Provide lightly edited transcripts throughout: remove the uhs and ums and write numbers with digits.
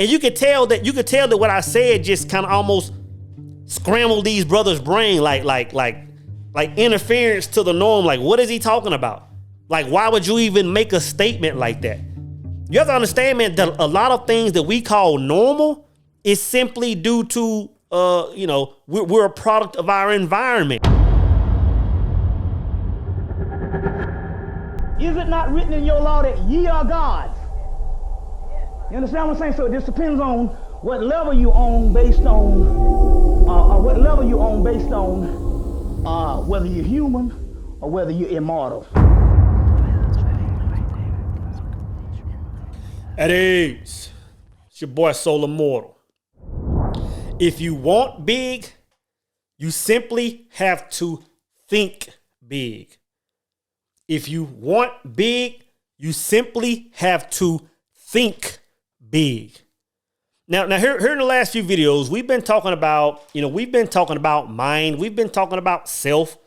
And you could tell that what I said just kind of almost scrambled these brothers' brain, like interference to the norm. Like, what is he talking about? Like, why would you even make a statement like that? You have to understand, man, that a lot of things that we call normal is simply due to, we're a product of our environment. Is it not written in your law that ye are gods? You understand what I'm saying? So it just depends on what level you on based on, whether you're human or whether you're immortal. At ease. It's your boy Soul Immortal. If you want big, you simply have to think big. If you want big, you simply have to think big. Now here in the last few videos, we've been talking about mind. We've been talking about self.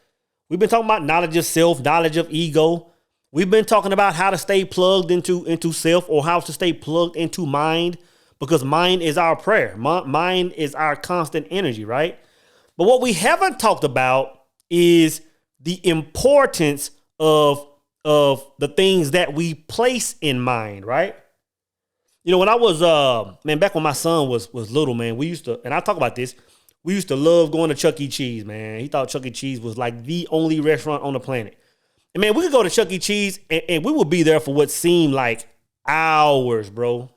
We've been talking about knowledge of self, knowledge of ego. We've been talking about how to stay plugged into self, or how to stay plugged into mind, because mind is our prayer. Mind is our constant energy, right? But what we haven't talked about is the importance of the things that we place in mind, right? You know, when I was, back when my son was little, man, we used to, and I talk about this, we used to love going to Chuck E. Cheese, man. He thought Chuck E. Cheese was like the only restaurant on the planet. And man, we could go to Chuck E. Cheese and we would be there for what seemed like hours, bro.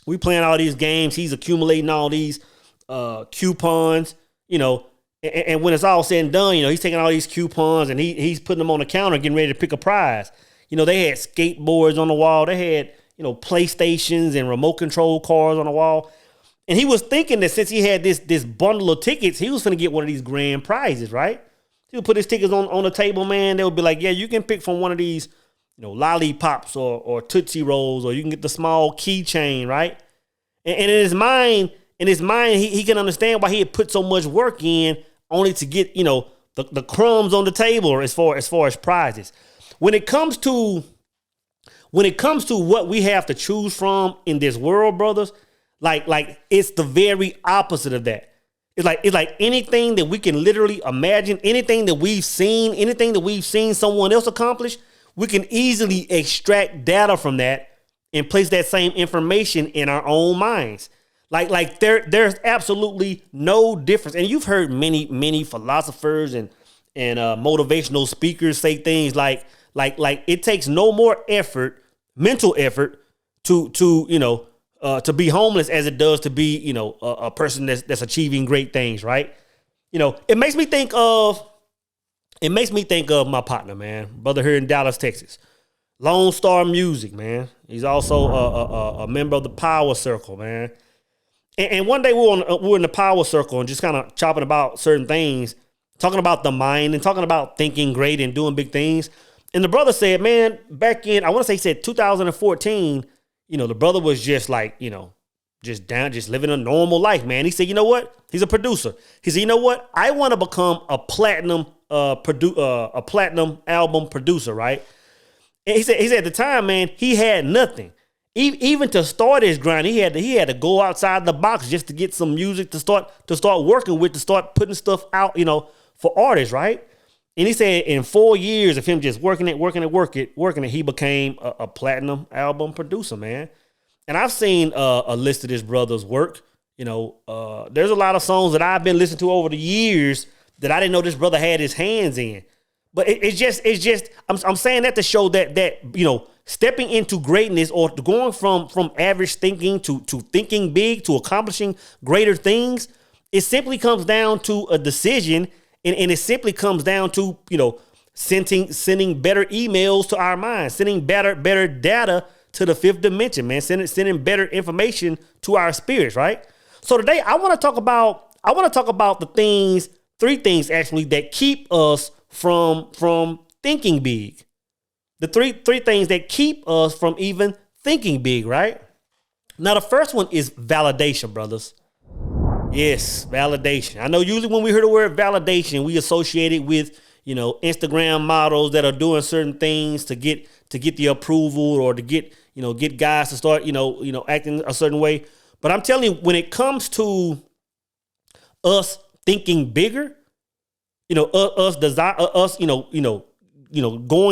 We playing all these games. He's accumulating all these coupons, and when it's all said and done, he's taking all these coupons and he's putting them on the counter, getting ready to pick a prize. They had skateboards on the wall. They had, PlayStations and remote control cars on the wall. And he was thinking that since he had this bundle of tickets, he was going to get one of these grand prizes, right? He would put his tickets on the table, man. They would be like, yeah, you can pick from one of these, lollipops or Tootsie Rolls, or you can get the small keychain, right? And in his mind, he can understand why he had put so much work in only to get, the crumbs on the table as far as prizes. When it comes to what we have to choose from in this world, brothers, like it's the very opposite of that. It's like anything that we can literally imagine, anything that we've seen someone else accomplish, we can easily extract data from that and place that same information in our own minds. Like there's absolutely no difference. And you've heard many philosophers and motivational speakers say things like it takes no more effort, mental effort, to be homeless as it does to be, a person that's achieving great things, right? It makes me think of my partner, man, brother here in Dallas, Texas, Lone Star Music, man. He's also a member of the Power Circle, man. And one day we were in the Power Circle and just kind of chopping about certain things, talking about the mind and talking about thinking great and doing big things. And the brother said, man, back in, I want to say he said 2014, the brother was just like, just living a normal life, man. He said, you know what? He's a producer. He said, you know what? I want to become a platinum album producer, right? And he said at the time, man, he had nothing. Even to start his grind, he had to go outside the box just to get some music to start working with, to start putting stuff out, for artists, right? And he said in 4 years of him just working it, he became a platinum album producer, man. And I've seen a list of this brother's work. There's a lot of songs that I've been listening to over the years that I didn't know this brother had his hands in. But it's just I'm saying that to show that stepping into greatness, or going from average thinking to thinking big, to accomplishing greater things, it simply comes down to a decision. And it simply comes down to, sending better emails to our minds, sending better data to the fifth dimension, man, sending better information to our spirits, right? So today I want to talk about the three things actually that keep us from thinking big. The three things that keep us from even thinking big, right? Now the first one is validation, brothers. Yes, validation. I know usually when we hear the word validation, we associate it with, Instagram models that are doing certain things to get the approval, or to get guys to start, acting a certain way. But I'm telling you, when it comes to us thinking bigger, going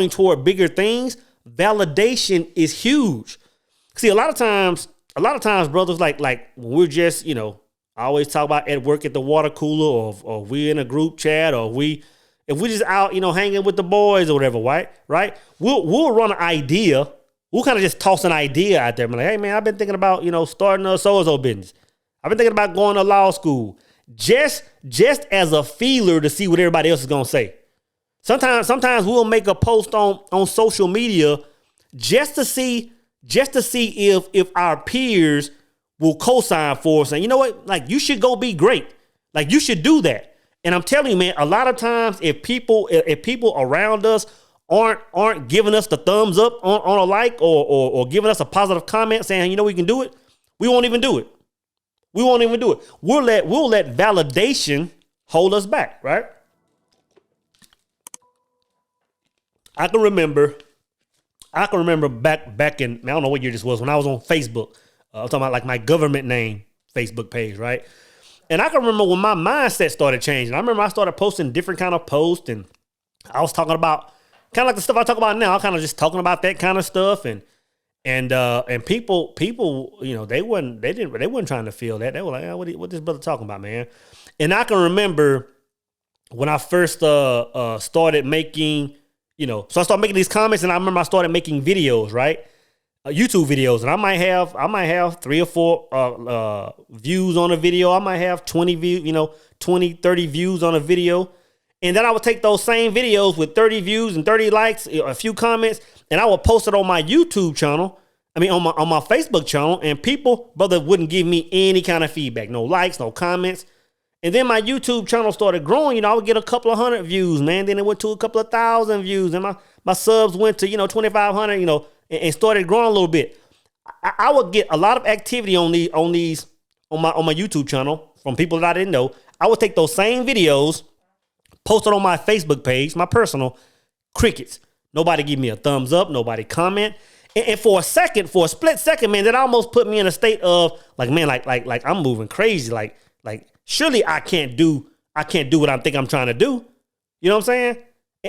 toward bigger things, validation is huge. See, a lot of times, brothers, like when we're just, I always talk about at work at the water cooler, or we in a group chat, or if we just out, hanging with the boys or whatever, right? We'll run an idea. We'll kind of just toss an idea out there. I'm like, hey man, I've been thinking about, starting a so-and-so business. I've been thinking about going to law school. Just as a feeler to see what everybody else is gonna say. Sometimes we'll make a post on social media just to see if our peers will co-sign for us, and you know what? Like, you should go be great. Like, you should do that. And I'm telling you, man, a lot of times if people around us aren't giving us the thumbs up on a like or giving us a positive comment saying, we can do it, we won't even do it. We'll let validation hold us back, right? I can remember back in, I don't know what year this was, when I was on Facebook. I'm talking about like my government name Facebook page, right? And I can remember when my mindset started changing. I remember I started posting different kind of posts, and I was talking about kind of like the stuff I talk about now. I'm kind of just talking about that kind of stuff, and people, they weren't trying to feel that. They were like, oh, what this brother talking about, man? And I can remember when I first started making, so I started making these comments, and I remember I started making videos, right? YouTube videos, and I might have 3 or 4 views on a video. I might have 20 views, 20, 30 views on a video. And then I would take those same videos with 30 views and 30 likes, a few comments, and I would post it on my YouTube channel. On my Facebook channel, and people, brother, wouldn't give me any kind of feedback. No likes, no comments. And then my YouTube channel started growing. I would get a couple of 100 views, man. Then it went to a couple of 1,000 views, and my subs went to, 2,500, and started growing a little bit. I would get a lot of activity on my YouTube channel from people that I didn't know. I would take those same videos, post it on my Facebook page, my personal, crickets. Nobody give me a thumbs up, nobody comment. And for a split second, man, that almost put me in a state of like, man, like I'm moving crazy. Like surely I can't do what I think I'm trying to do. You know what I'm saying?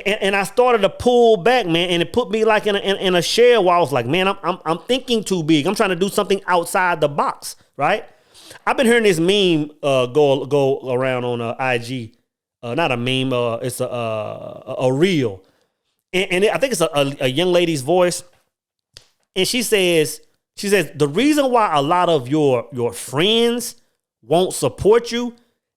And I started to pull back, man, and it put me like in a shell where I was like, man, I'm thinking too big. I'm trying to do something outside the box, right? I've been hearing this meme go around on IG. Not a meme, it's a reel, and I think it's a young lady's voice, and she says the reason why a lot of your friends won't support you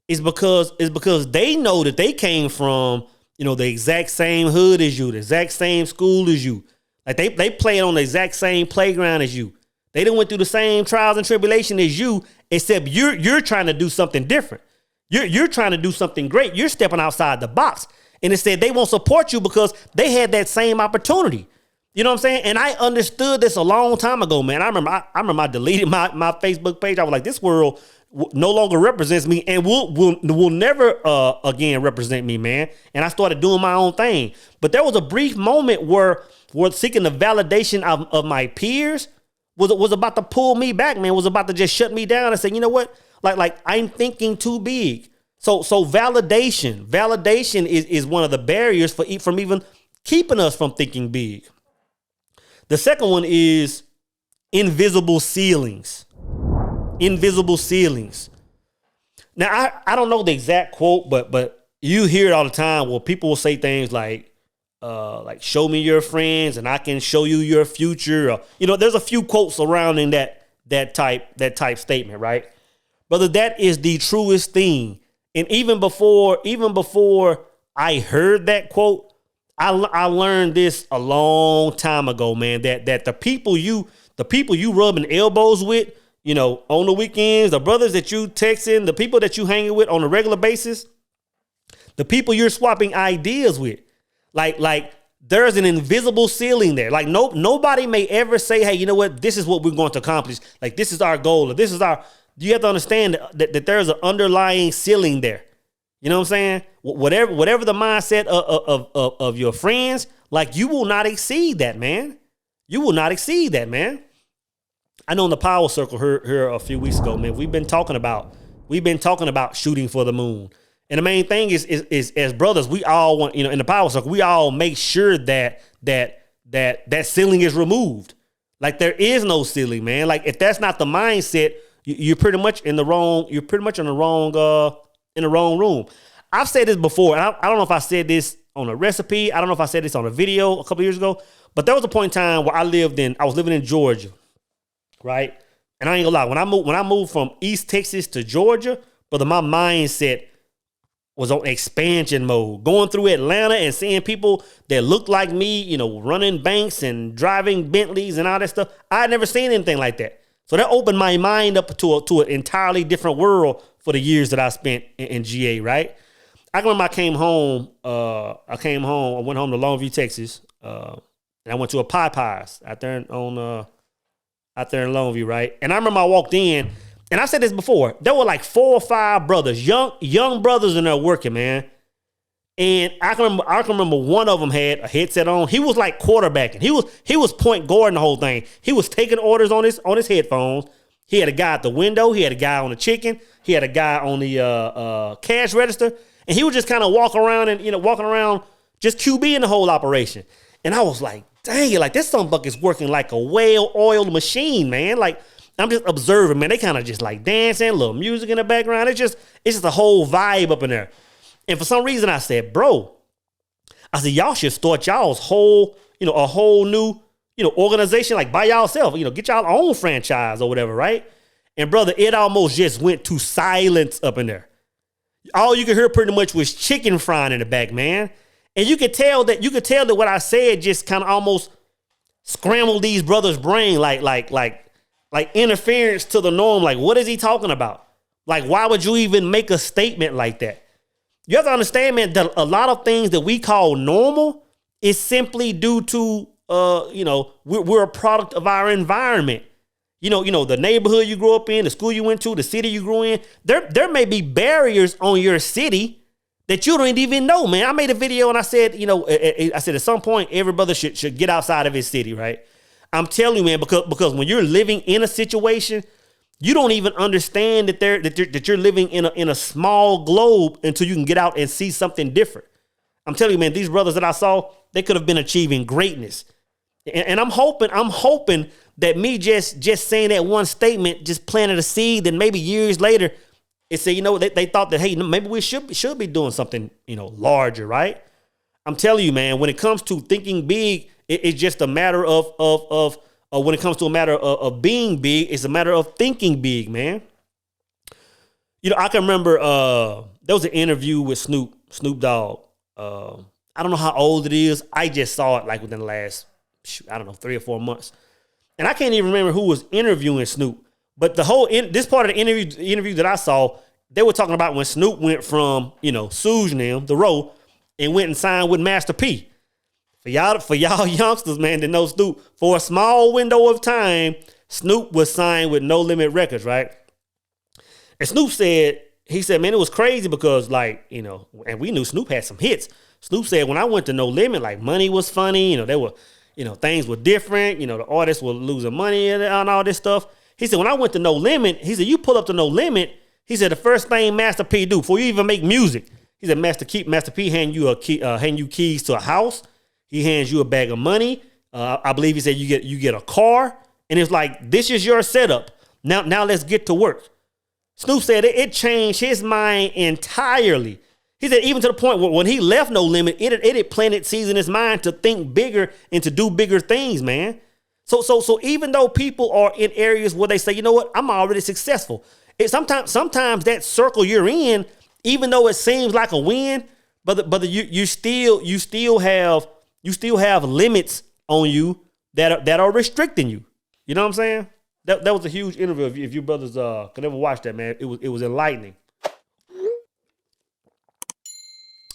is because they know that they came from, the exact same hood as you, the exact same school as you. Like they played on the exact same playground as you. They done went through the same trials and tribulation as you, except you're trying to do something different. You're trying to do something great. You're stepping outside the box. And instead they won't support you because they had that same opportunity. You know what I'm saying? And I understood this a long time ago, man. I remember I deleted my Facebook page. I was like, this world no longer represents me and will never again represent me, man. And I started doing my own thing. But there was a brief moment where seeking the validation of my peers was about to pull me back, man. Was about to just shut me down and say, you know what? Like I'm thinking too big. So validation is one of the barriers from even keeping us from thinking big. The second one is invisible ceilings. Invisible ceilings. Now, I don't know the exact quote, but you hear it all the time where people will say things like show me your friends and I can show you your future. There's a few quotes surrounding that type statement, right? Brother, that is the truest thing. And even before I heard that quote, I learned this a long time ago, man, that the people you rubbing elbows with, on the weekends, the brothers that you texting, the people that you hanging with on a regular basis, the people you're swapping ideas with, like there's an invisible ceiling there. Like nobody may ever say, hey, you know what? This is what we're going to accomplish. Like this is our goal. Or this is you have to understand that there's an underlying ceiling there. You know what I'm saying? Whatever the mindset of your friends, like you will not exceed that, man. You will not exceed that, man. I know in the Power Circle here a few weeks ago, man, we've been talking about shooting for the moon. And the main thing is as brothers, we all want, in the Power Circle, we all make sure that ceiling is removed. Like there is no ceiling, man. Like if that's not the mindset, you're pretty much in the wrong. You're pretty much in the wrong room. I've said this before. And I don't know if I said this on a recipe. I don't know if I said this on a video a couple years ago. But there was a point in time where I was living in Georgia, right? And I ain't gonna lie, when I moved from East Texas to Georgia, brother, my mindset was on expansion mode. Going through Atlanta and seeing people that looked like me, running banks and driving Bentleys and all that stuff. I had never seen anything like that. So that opened my mind up to an entirely different world for the years that I spent in GA, right? I remember I went home to Longview, Texas, and I went to a Popeyes out there in Longview, right? And I remember I walked in, and I said this before, there were like 4 or 5 brothers, young brothers in there working, man. And I can remember one of them had a headset on. He was like quarterbacking. He was point guarding the whole thing. He was taking orders on his headphones. He had a guy at the window. He had a guy on the chicken. He had a guy on the cash register. And he was just kind of walking around just QBing the whole operation. And I was like, dang it, like this sumbug is working like a well-oiled machine, man. Like I'm just observing, man. They kind of just like dancing, a little music in the background. It's just a whole vibe up in there. And for some reason I said, bro, y'all should start y'all's whole, a whole new, organization like by y'allself, get y'all own franchise or whatever, right? And brother, it almost just went to silence up in there. All you could hear pretty much was chicken frying in the back, man. And you could tell that what I said just kind of almost scrambled these brothers' brain, like interference to the norm. Like, what is he talking about? Like, why would you even make a statement like that? You have to understand, man, that a lot of things that we call normal is simply due to, we're a product of our environment. The neighborhood you grew up in, the school you went to, the city you grew in. There may be barriers on your city that you don't even know, man. I made a video and I said, at some point, every brother should get outside of his city, right? I'm telling you, man, because when you're living in a situation, you don't even understand that you're living in a small globe until you can get out and see something different. I'm telling you, man, these brothers that I saw, they could have been achieving greatness. And I'm hoping that me just saying that one statement just planted a seed, and maybe years later, it said, they thought that, hey, maybe we should be doing something, larger, right? I'm telling you, man, when it comes to thinking big, it's just a matter of when it comes to a matter of being big, it's a matter of thinking big, man. I can remember there was an interview with Snoop Dogg. I don't know how old it is. I just saw it like within the last, 3 or 4 months. And I can't even remember who was interviewing Snoop. But this part of the interview that I saw, they were talking about when Snoop went from, Suge and them, the Row, and went and signed with Master P. For y'all youngsters, man, that know Snoop, for a small window of time, Snoop was signed with No Limit Records, right? And Snoop said, man, it was crazy because and we knew Snoop had some hits. Snoop said, when I went to No Limit, like money was funny, there were, things were different, the artists were losing money and all this stuff. He said, when I went to No Limit, he said, you pull up to No Limit, he said, the first thing Master P do before you even make music, he said, Master P hand you keys to a house. He hands you a bag of money. I believe he said you get a car, and it's like, this is your setup. Now let's get to work. Snoop said it changed his mind entirely. He said even to the point where when he left No Limit, it had planted seeds in his mind to think bigger and to do bigger things, man. So even though people are in areas where they say, you know what, I'm already successful. Sometimes that circle you're in, even though it seems like a win, but you still have limits on you that are restricting you. You know what I'm saying? That was a huge interview. If you brothers could ever watch that, man, it was enlightening.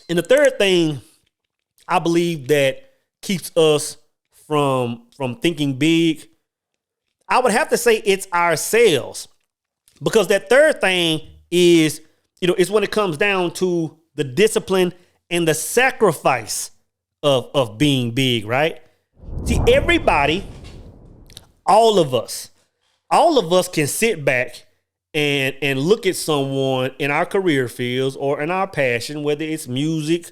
And the third thing I believe that keeps us from thinking big, I would have to say it's ourselves. Because that third thing is, it's when it comes down to the discipline and the sacrifice of being big, right? See, everybody, all of us, all of us can sit back and look at someone in our career fields or in our passion, whether it's music,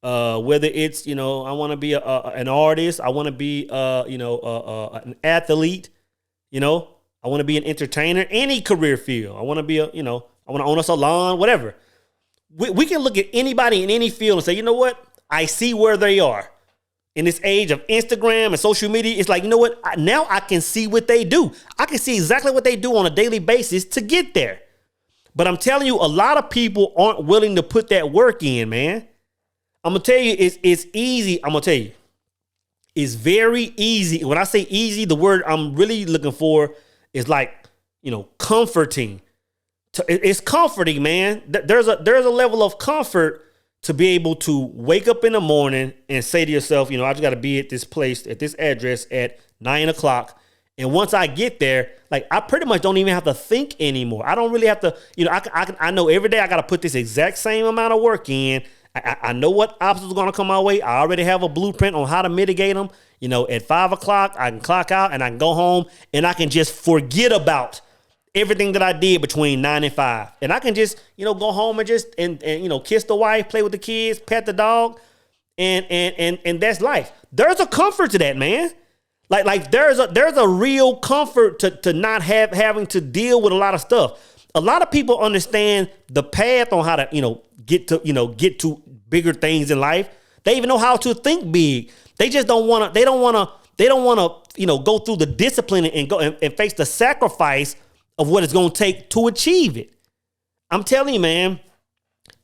whether it's, I want to be an artist, I want to be, an athlete, I want to be an entertainer, any career field. I want to be I want to own a salon, whatever. We can look at anybody in any field and say, you know what? I see where they are. In this age of Instagram and social media, it's like, you know what? Now I can see what they do. I can see exactly what they do on a daily basis to get there. But I'm telling you, a lot of people aren't willing to put that work in, man. I'm going to tell you, it's easy. I'm going to tell you, it's very easy. When I say easy, the word I'm really looking for is like, comforting. It's comforting, man. There's a level of comfort to be able to wake up in the morning and say to yourself, I just got to be at this place, at this address at 9:00. And once I get there, like, I pretty much don't even have to think anymore. I don't really have to, I know every day I got to put this exact same amount of work in. I know what obstacles are going to come my way. I already have a blueprint on how to mitigate them. At 5:00, I can clock out and I can go home and I can just forget about everything that I did between 9 and 5. And I can just, go home and just, and kiss the wife, play with the kids, pet the dog. And that's life. There's a comfort to that, man. Like there's a real comfort to not having to deal with a lot of stuff. A lot of people understand the path on how to, get to bigger things in life. They even know how to think big. They just don't want to, go through the discipline and go and face the sacrifice of what it's going to take to achieve it. I'm telling you, man,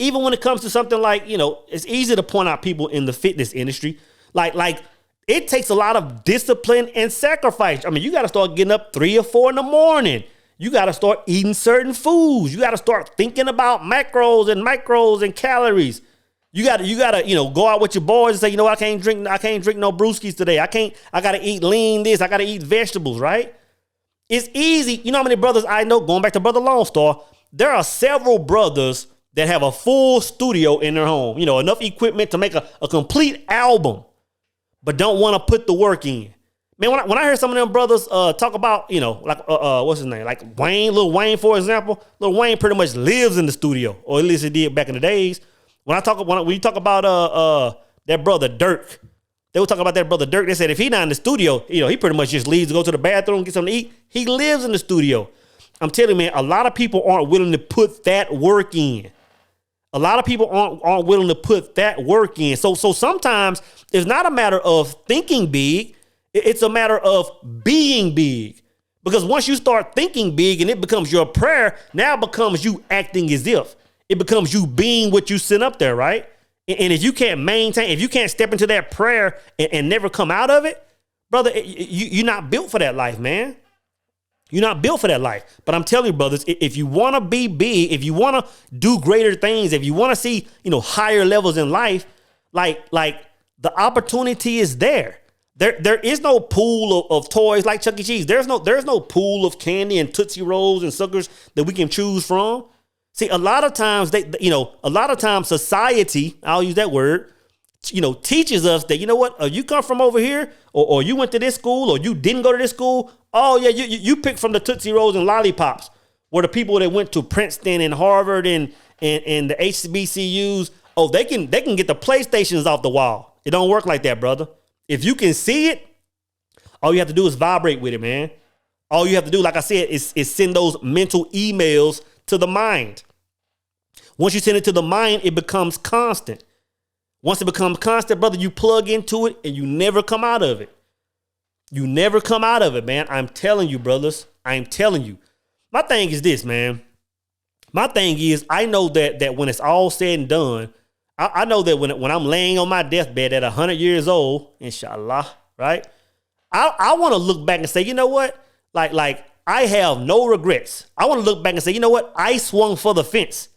even when it comes to something like, it's easy to point out people in the fitness industry. Like it takes a lot of discipline and sacrifice. I mean, you got to start getting up 3 or 4 in the morning. You got to start eating certain foods. You got to start thinking about macros and micros and calories. You got to, go out with your boys and say, I can't drink no brewskis today. I got to eat lean this. I got to eat vegetables, right? It's easy. You know how many brothers I know, going back to Brother Lone Star, there are several brothers that have a full studio in their home, enough equipment to make a complete album, but don't want to put the work in. Man, when I hear some of them brothers talk about, what's his name? Like Lil Wayne, for example. Lil Wayne pretty much lives in the studio, or at least he did back in the days. When you talk about that brother Dirk, they were talking about that brother Dirk. They said if he not in the studio, he pretty much just leaves to go to the bathroom, get something to eat. He lives in the studio. I'm telling you, man, a lot of people aren't willing to put that work in. A lot of people aren't willing to put that work in. So sometimes it's not a matter of thinking big. It's a matter of being big. Because once you start thinking big and it becomes your prayer, now it becomes you acting as if. It becomes you being what you sent up there, right? And if you can't maintain, if you can't step into that prayer and never come out of it, brother, you're not built for that life, man. You're not built for that life. But I'm telling you, brothers, if you want to be big, if you want to do greater things, if you want to see, higher levels in life, like the opportunity is there. There is no pool of toys like Chuck E. Cheese. There's no pool of candy and Tootsie Rolls and suckers that we can choose from. See, a lot of times society, I'll use that word, teaches us that, you come from over here or you went to this school or you didn't go to this school. Oh yeah, you pick from the Tootsie Rolls and lollipops, where the people that went to Princeton and Harvard and the HBCUs, they can get the PlayStations off the wall. It don't work like that, brother. If you can see it, all you have to do is vibrate with it, man. All you have to do, like I said, is send those mental emails to the mind. Once you send it to the mind, it becomes constant. Once it becomes constant, brother, you plug into it and you never come out of it. You never come out of it, man. I'm telling you, brothers. I'm telling you. My thing is this, man. My thing is, I know that when it's all said and done, I know that when I'm laying on my deathbed at 100 years old, inshallah, right? I want to look back and say, you know what? Like I have no regrets. I want to look back and say, you know what? I swung for the fence.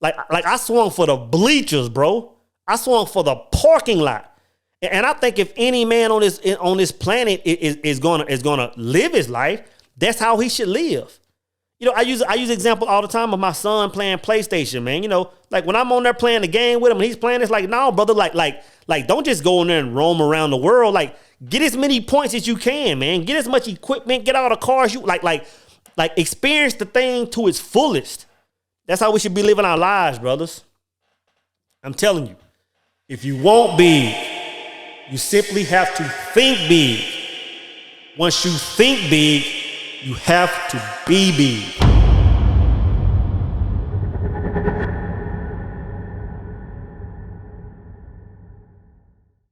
Like I swung for the bleachers, bro. I swung for the parking lot. And I think if any man on this planet is gonna live his life, that's how he should live. You know, I use example all the time of my son playing PlayStation, man. You know, like when I'm on there playing the game with him and he's playing, it's like, no, brother, like don't just go in there and roam around the world. Like, get as many points as you can, man. Get as much equipment, get all the cars you like experience the thing to its fullest. That's how we should be living our lives, brothers. I'm telling you, if you want big, you simply have to think big. Once you think big, you have to be big.